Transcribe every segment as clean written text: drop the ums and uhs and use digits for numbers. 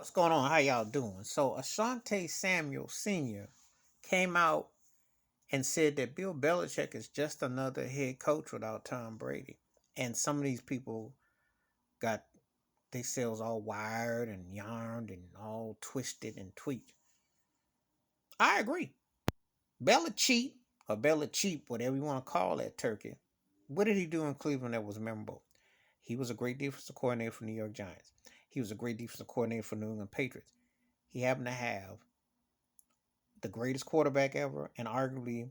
What's going on? How y'all doing? So Asante Samuel Sr. came out and said that Bill Belichick is just another head coach without Tom Brady. And some of these people got themselves all wired and yarned and all twisted and tweaked. I agree. Belichick or Belichick, whatever you want to call that turkey. What did he do in Cleveland that was memorable? He was a great defensive coordinator for New York Giants. He was a great defensive coordinator for New England Patriots. He happened to have the greatest quarterback ever and arguably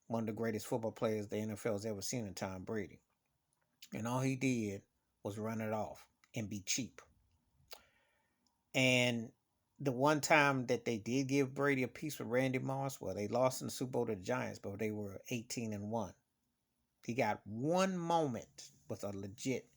one of the greatest football players the NFL has ever seen in Tom Brady. And all he did was run it off and be cheap. And the one time that they did give Brady a piece with Randy Moss, well, they lost in the Super Bowl to the Giants, but they were 18-1. He got one moment with a legit.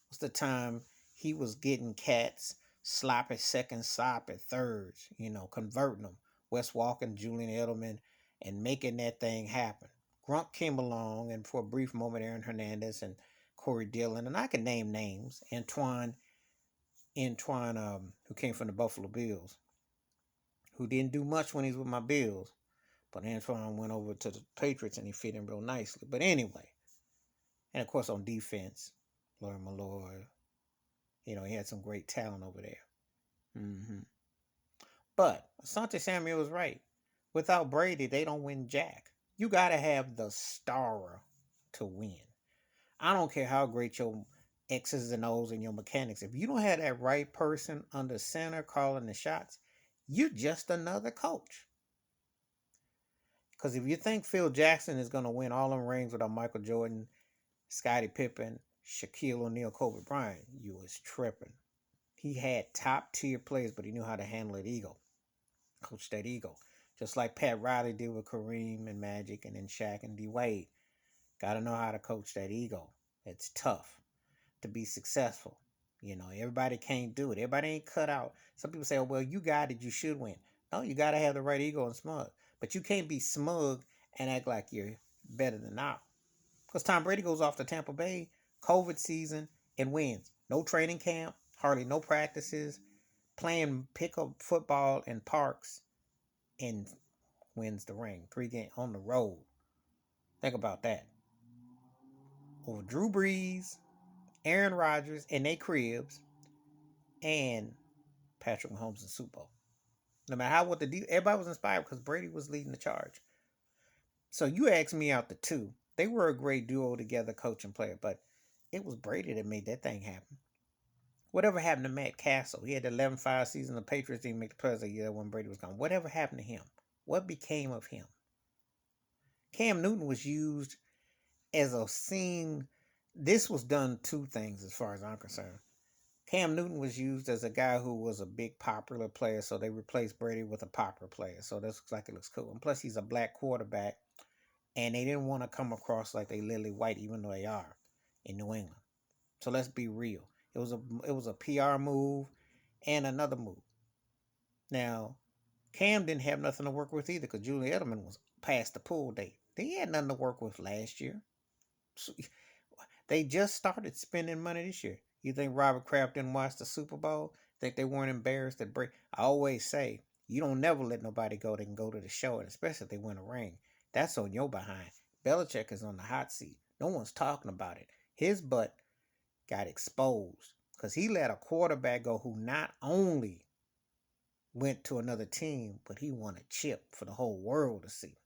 Was the time he was getting cats sloppy second, sloppy thirds, converting them. Wes Walken, Julian Edelman, and making that thing happen. Gronk came along, and for a brief moment, Aaron Hernandez and Corey Dillon, and I can name names. Antoine, who came from the Buffalo Bills, who didn't do much when he was with my Bills, but Antoine went over to the Patriots and he fit in real nicely. But anyway, and of course on defense, Laurie Malloy, he had some great talent over there. Mm-hmm. But Asante Samuel was right. Without Brady, they don't win jack. You got to have the star to win. I don't care how great your X's and O's and your mechanics. If you don't have that right person under center calling the shots, you're just another coach. Because if you think Phil Jackson is going to win all them rings without Michael Jordan, Scottie Pippen, Shaquille O'Neal, Kobe Bryant, you was tripping. He had top tier players, but he knew how to handle that ego, coach that ego. Just like Pat Riley did with Kareem and Magic and then Shaq and D Wade. Got to know how to coach that ego. It's tough to be successful. Everybody can't do it. Everybody ain't cut out. Some people say, oh, well, you got it, you should win. No, you got to have the right ego and smug. But you can't be smug and act like you're better than now. Because Tom Brady goes off to Tampa Bay, COVID season, and wins. No training camp, hardly no practices, playing pickup football in parks, and wins the ring. 3 games on the road. Think about that. Over Drew Brees, Aaron Rodgers, and they cribs, and Patrick Mahomes in Super Bowl. No matter how everybody was inspired because Brady was leading the charge. So you asked me out the two. They were a great duo together, coach and player, but it was Brady that made that thing happen. Whatever happened to Matt Castle? He had the 11-5 season. The Patriots didn't make the playoffs a year when Brady was gone. Whatever happened to him? What became of him? Cam Newton was used as a scene. This was done two things as far as I'm concerned. Cam Newton was used as a guy who was a big popular player, so they replaced Brady with a popular player. So that looks like it looks cool. And plus, he's a black quarterback, and they didn't want to come across like they lily white, even though they are in New England. So let's be real. It was a PR move and another move. Now, Cam didn't have nothing to work with either because Julian Edelman was past the pool date. They had nothing to work with last year. So they just started spending money this year. You think Robert Kraft didn't watch the Super Bowl? Think they weren't embarrassed that break? I always say you don't never let nobody go that can go to the show, and especially if they win a ring. That's on your behind. Belichick is on the hot seat. No one's talking about it. His butt got exposed because he let a quarterback go who not only went to another team, but he won a chip for the whole world to see.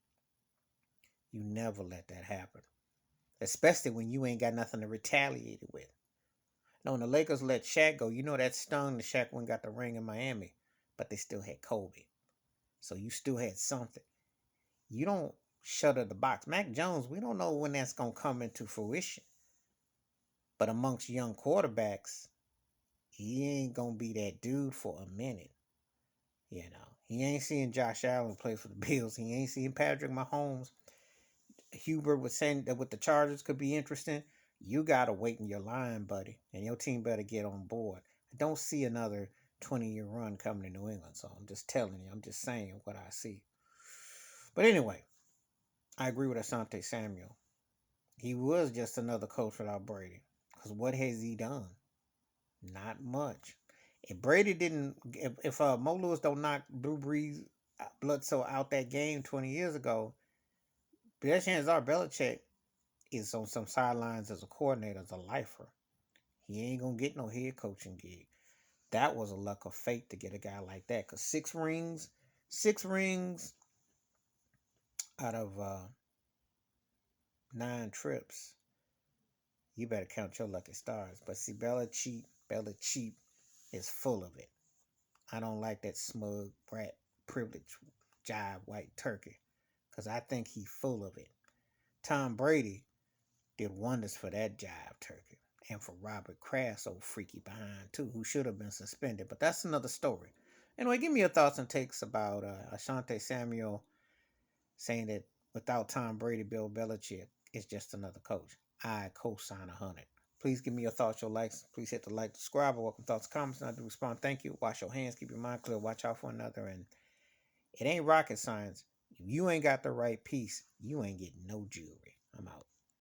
You never let that happen, especially when you ain't got nothing to retaliate it with. No, when the Lakers let Shaq go, that stung the Shaq when got the ring in Miami, but they still had Kobe. So you still had something. You don't shutter the box. Mac Jones, we don't know when that's going to come into fruition. But amongst young quarterbacks, he ain't going to be that dude for a minute. He ain't seeing Josh Allen play for the Bills. He ain't seeing Patrick Mahomes. Hubert was saying that with the Chargers could be interesting. You got to wait in your line, buddy. And your team better get on board. I don't see another 20-year run coming to New England. So I'm just telling you. I'm just saying what I see. But anyway, I agree with Asante Samuel. He was just another coach without Brady. Because what has he done? Not much. If Brady didn't, if Mo Lewis don't knock Drew Brees Bledsoe out that game 20 years ago, best chances are Belichick is on some sidelines as a coordinator, as a lifer. He ain't gonna get no head coaching gig. That was a luck of fate to get a guy like that. Cause six rings out of 9 trips, you better count your lucky stars. But see, Belichick is full of it. I don't like that smug brat privilege jive white turkey. Cause I think he full of it. Tom Brady did wonders for that jive turkey. And for Robert Kraft's old freaky behind too, who should have been suspended. But that's another story. Anyway, give me your thoughts and takes about Asante Samuel saying that without Tom Brady, Bill Belichick is just another coach. I co-sign 100. Please give me your thoughts, your likes. Please hit the like, subscribe, or welcome thoughts, comments, and I do respond. Thank you. Wash your hands, keep your mind clear, watch out for another. And it ain't rocket science. If you ain't got the right piece, you ain't getting no jewelry. I'm out.